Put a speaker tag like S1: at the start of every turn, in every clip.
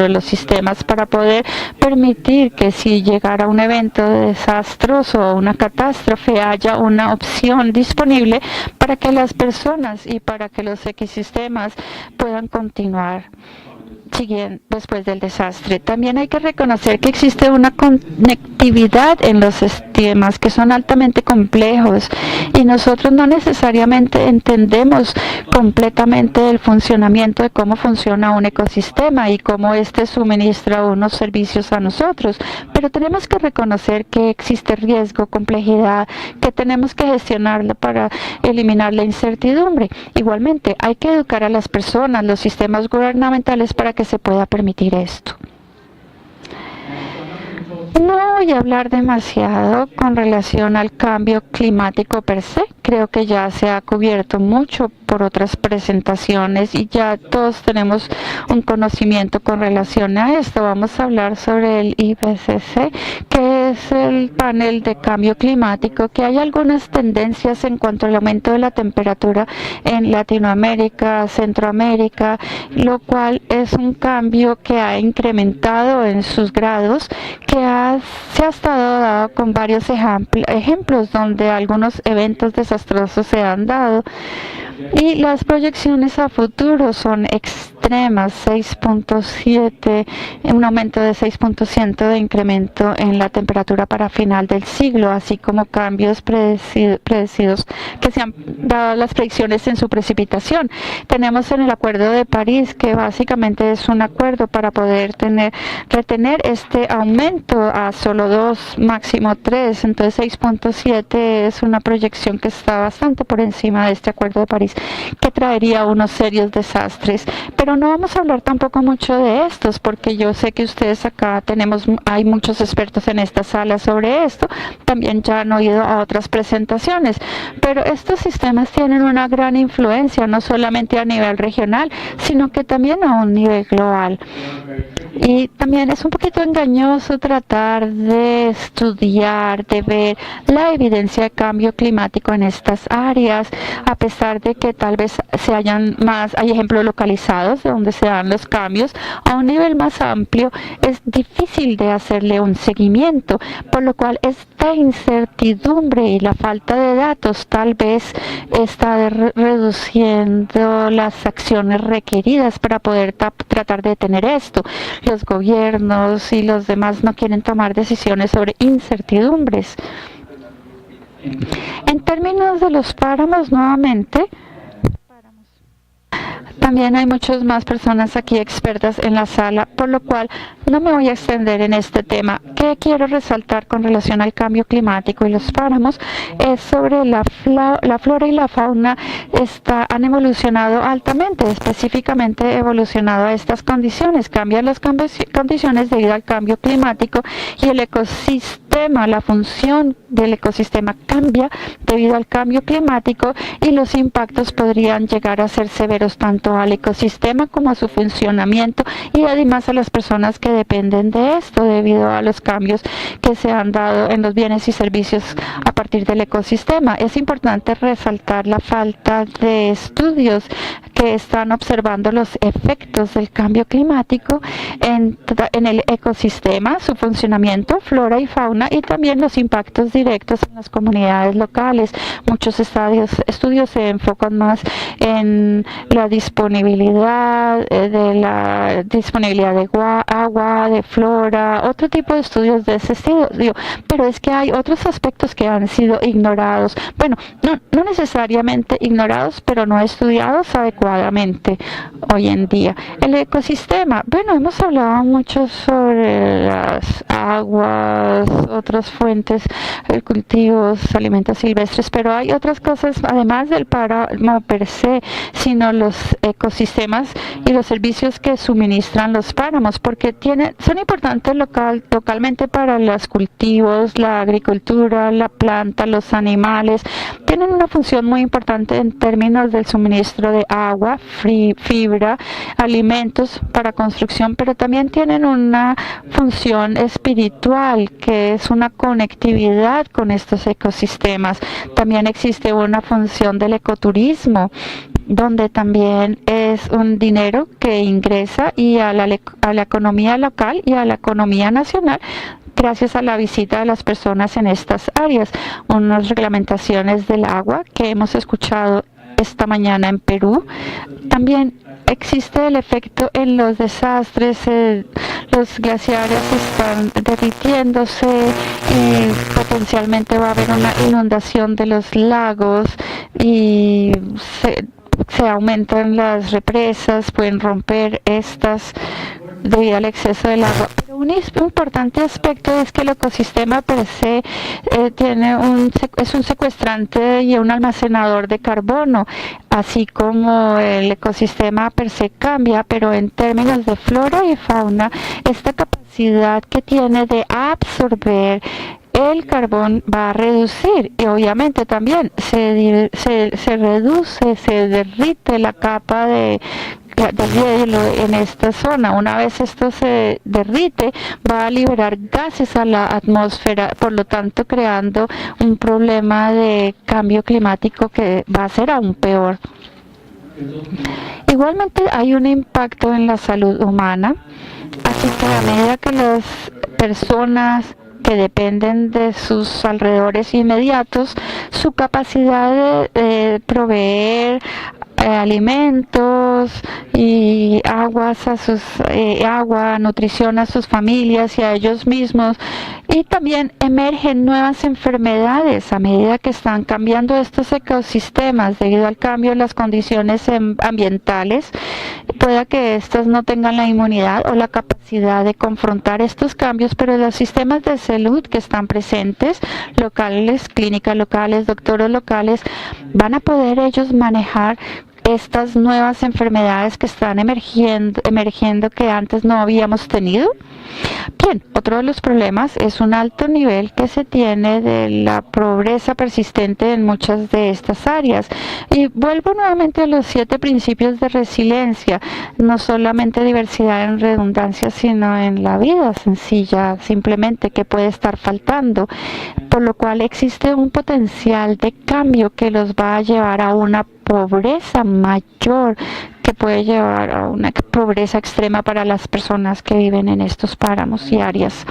S1: los sistemas para poder permitir que si llegara un evento desastroso o una catástrofe haya una opción disponible para que las personas y para que los ecosistemas puedan continuar después del desastre. También hay que reconocer que existe una conectividad en los sistemas que son altamente complejos y nosotros no necesariamente entendemos completamente el funcionamiento de cómo funciona un ecosistema y cómo éste suministra unos servicios a nosotros, pero tenemos que reconocer que existe riesgo, complejidad, que tenemos que gestionarlo para eliminar la incertidumbre. Igualmente, hay que educar a las personas, los sistemas gubernamentales para que se pueda permitir esto. No voy a hablar demasiado con relación al cambio climático per se. Creo que ya se ha cubierto mucho por otras presentaciones y ya todos tenemos un conocimiento con relación a esto. Vamos a hablar sobre el IPCC, que es el panel de cambio climático, que hay algunas tendencias en cuanto al aumento de la temperatura en Latinoamérica, Centroamérica, lo cual es un cambio que ha incrementado en sus grados, que se ha estado dado con varios ejemplos donde algunos eventos desastrosos se han dado. Y las proyecciones a futuro son extremas, 6.7, un aumento de 6% de incremento en la temperatura para final del siglo, así como cambios predecidos que se han dado las predicciones en su precipitación. Tenemos en el Acuerdo de París, que básicamente es un acuerdo para poder retener este aumento a solo 2, máximo 3, entonces 6.7 es una proyección que está bastante por encima de este Acuerdo de París, que traería unos serios desastres. Pero no vamos a hablar tampoco mucho de estos, porque yo sé que ustedes acá hay muchos expertos en esta sala sobre esto, también ya han oído a otras presentaciones, pero estos sistemas tienen una gran influencia, no solamente a nivel regional, sino que también a un nivel global. Y también es un poquito engañoso tratar de estudiar, de ver la evidencia de cambio climático en estas áreas, a pesar de que tal vez hay ejemplos localizados de donde se dan los cambios. A un nivel más amplio es difícil de hacerle un seguimiento, por lo cual esta incertidumbre y la falta de datos tal vez está reduciendo las acciones requeridas para poder tratar de detener esto. Los gobiernos y los demás no quieren tomar decisiones sobre incertidumbres. En términos de los páramos, nuevamente, también hay muchas más personas aquí expertas en la sala, por lo cual no me voy a extender en este tema. ¿Qué quiero resaltar con relación al cambio climático y los páramos? Es sobre la flora y la fauna han evolucionado altamente, específicamente evolucionado a estas condiciones. Cambian las condiciones debido al cambio climático y el ecosistema, la función del ecosistema cambia debido al cambio climático y los impactos podrían llegar a ser severos tanto al ecosistema como a su funcionamiento y además a las personas que dependen de esto debido a los cambios que se han dado en los bienes y servicios a partir del ecosistema. Es importante resaltar la falta de estudios que están observando los efectos del cambio climático en el ecosistema, su funcionamiento, flora y fauna, y también los impactos directos en las comunidades locales. Muchos estudios se enfocan más en la disponibilidad de agua, de flora, otro tipo de estudios de ese estilo. Pero es que hay otros aspectos que han sido ignorados. Bueno, no necesariamente ignorados, pero no estudiados adecuadamente hoy en día. El ecosistema, bueno, hemos hablado mucho sobre las aguas, otras fuentes, cultivos, alimentos silvestres, pero hay otras cosas, además del páramo per se, sino los ecosistemas y los servicios que suministran los páramos, porque son importantes localmente para los cultivos, la agricultura, la planta, los animales. Tienen una función muy importante en términos del suministro de agua, fibra, alimentos para construcción, pero también tienen una función espiritual, que es una conectividad con estos ecosistemas. También existe una función del ecoturismo, donde también es un dinero que ingresa y a la economía local y a la economía nacional gracias a la visita de las personas en estas áreas. Unas reglamentaciones del agua que hemos escuchado esta mañana en Perú. También existe el efecto en los desastres, los glaciares están derritiéndose y potencialmente va a haber una inundación de los lagos y se aumentan las represas, pueden romper estas debido al exceso del agua. Pero un importante aspecto es que el ecosistema per se es un secuestrante y un almacenador de carbono, así como el ecosistema per se cambia, pero en términos de flora y fauna, esta capacidad que tiene de absorber el carbón va a reducir y obviamente también se reduce, se derrite la capa de hielo en esta zona. Una vez esto se derrite, va a liberar gases a la atmósfera, por lo tanto creando un problema de cambio climático que va a ser aún peor. Igualmente hay un impacto en la salud humana, así que a medida que las personas que dependen de sus alrededores inmediatos, su capacidad de proveer alimentos y agua, nutrición a sus familias y a ellos mismos. Y también emergen nuevas enfermedades a medida que están cambiando estos ecosistemas debido al cambio en las condiciones ambientales. Pueda que estos no tengan la inmunidad o la capacidad de confrontar estos cambios, pero los sistemas de salud que están presentes, locales, clínicas locales, doctores locales, van a poder ellos manejar estas nuevas enfermedades que están emergiendo que antes no habíamos tenido. Bien, otro de los problemas es un alto nivel que se tiene de la pobreza persistente en muchas de estas áreas. Y vuelvo nuevamente a los 7 principios de resiliencia, no solamente diversidad en redundancia, sino en la vida sencilla, simplemente que puede estar faltando, por lo cual existe un potencial de cambio que los va a llevar a una pobreza mayor, que puede llevar a una pobreza extrema para las personas que viven en estos páramos y áreas.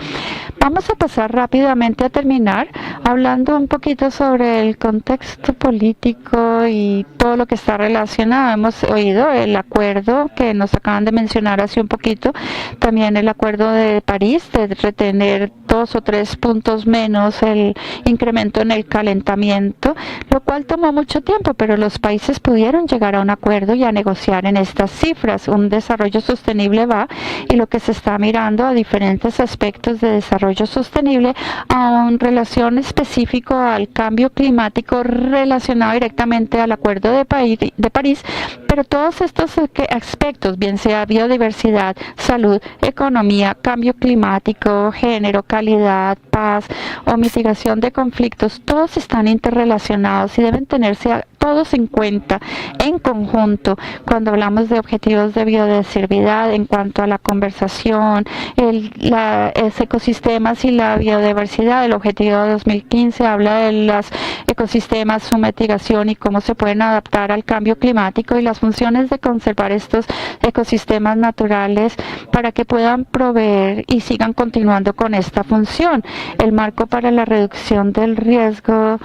S1: Vamos a pasar rápidamente a terminar hablando un poquito sobre el contexto político y todo lo que está relacionado. Hemos oído el acuerdo que nos acaban de mencionar hace un poquito, también el acuerdo de París de retener 2 o 3 puntos menos el incremento en el calentamiento, lo cual tomó mucho tiempo, pero los países pudieron llegar a un acuerdo y a negociar en estas cifras. Un desarrollo sostenible va, y lo que se está mirando a diferentes aspectos de desarrollo sostenible, a una relación específica al cambio climático relacionado directamente al acuerdo de París, pero todos estos aspectos, bien sea biodiversidad, salud, economía, cambio climático, género, calidad, paz o mitigación de conflictos, todos están interrelacionados y deben tenerse todos en cuenta en conjunto cuando hablamos de objetivos de biodiversidad en cuanto a la conversación, los ecosistemas y la biodiversidad. El objetivo de 2015 habla de los ecosistemas, su mitigación y cómo se pueden adaptar al cambio climático y las funciones de conservar estos ecosistemas naturales para que puedan proveer y sigan continuando con esta función. El marco para la reducción del riesgos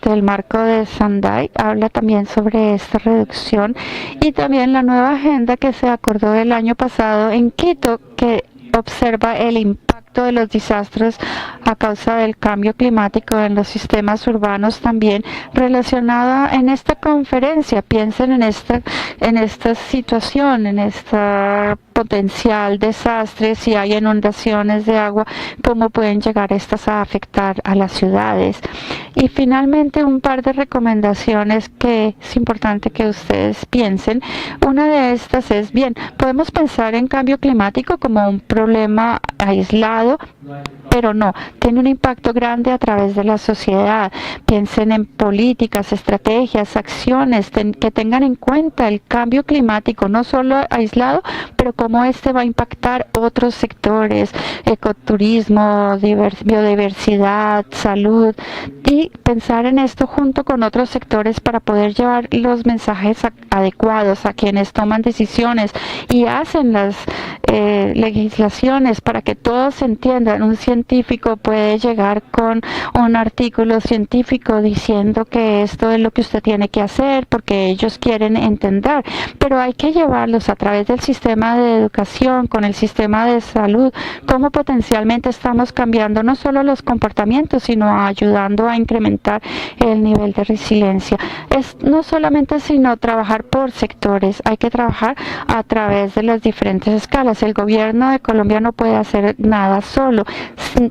S1: del marco de Sendai habla también sobre esta reducción, y también la nueva agenda que se acordó el año pasado en Quito, que observa el impacto de los desastres a causa del cambio climático en los sistemas urbanos, también relacionada en esta conferencia. Piensen en esta situación, en esta potencial desastre, si hay inundaciones de agua, cómo pueden llegar estas a afectar a las ciudades. Y finalmente un par de recomendaciones que es importante que ustedes piensen. Una de estas es, bien, podemos pensar en cambio climático como un problema aislado aislado, pero no, tiene un impacto grande a través de la sociedad. Piensen en políticas, estrategias, acciones que tengan en cuenta el cambio climático, no solo aislado, pero cómo este va a impactar otros sectores, ecoturismo, biodiversidad, salud, y pensar en esto junto con otros sectores para poder llevar los mensajes adecuados a quienes toman decisiones y hacen las legislaciones para que todos entiendan. Un científico puede llegar con un artículo científico diciendo que esto es lo que usted tiene que hacer porque ellos quieren entender, pero hay que llevarlos a través del sistema de educación, con el sistema de salud, cómo potencialmente estamos cambiando no solo los comportamientos, sino ayudando a incrementar el nivel de resiliencia. Es no solamente sino trabajar por sectores, hay que trabajar a través de las diferentes escalas. El gobierno de Colombia no puede hacer nada solo,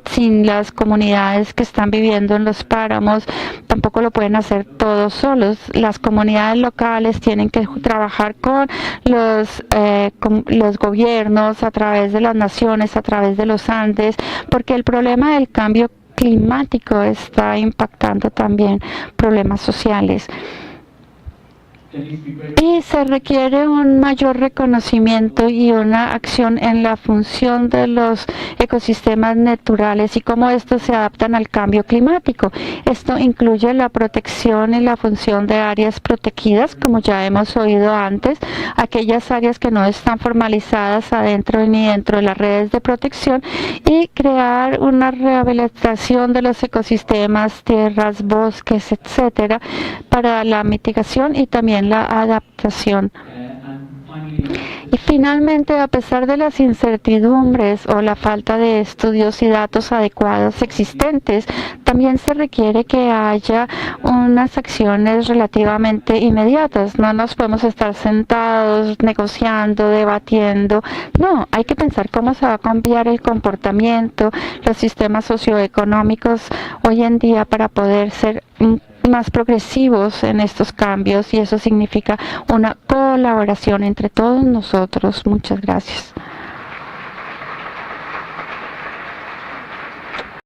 S1: sin las comunidades que están viviendo en los páramos, tampoco lo pueden hacer todos solos. Las comunidades locales tienen que trabajar con los gobiernos, a través de las naciones, a través de los Andes, porque el problema del cambio climático está impactando también problemas sociales. Y se requiere un mayor reconocimiento y una acción en la función de los ecosistemas naturales y cómo estos se adaptan al cambio climático. Esto incluye la protección y la función de áreas protegidas, como ya hemos oído antes, aquellas áreas que no están formalizadas adentro ni dentro de las redes de protección, y crear una rehabilitación de los ecosistemas, tierras, bosques, etcétera, para la mitigación y también la adaptación. Y finalmente, a pesar de las incertidumbres o la falta de estudios y datos adecuados existentes, también se requiere que haya unas acciones relativamente inmediatas. No nos podemos estar sentados negociando, debatiendo. No, hay que pensar cómo se va a cambiar el comportamiento, los sistemas socioeconómicos hoy en día para poder ser más progresivos en estos cambios, y eso significa una colaboración entre todos nosotros. Muchas gracias.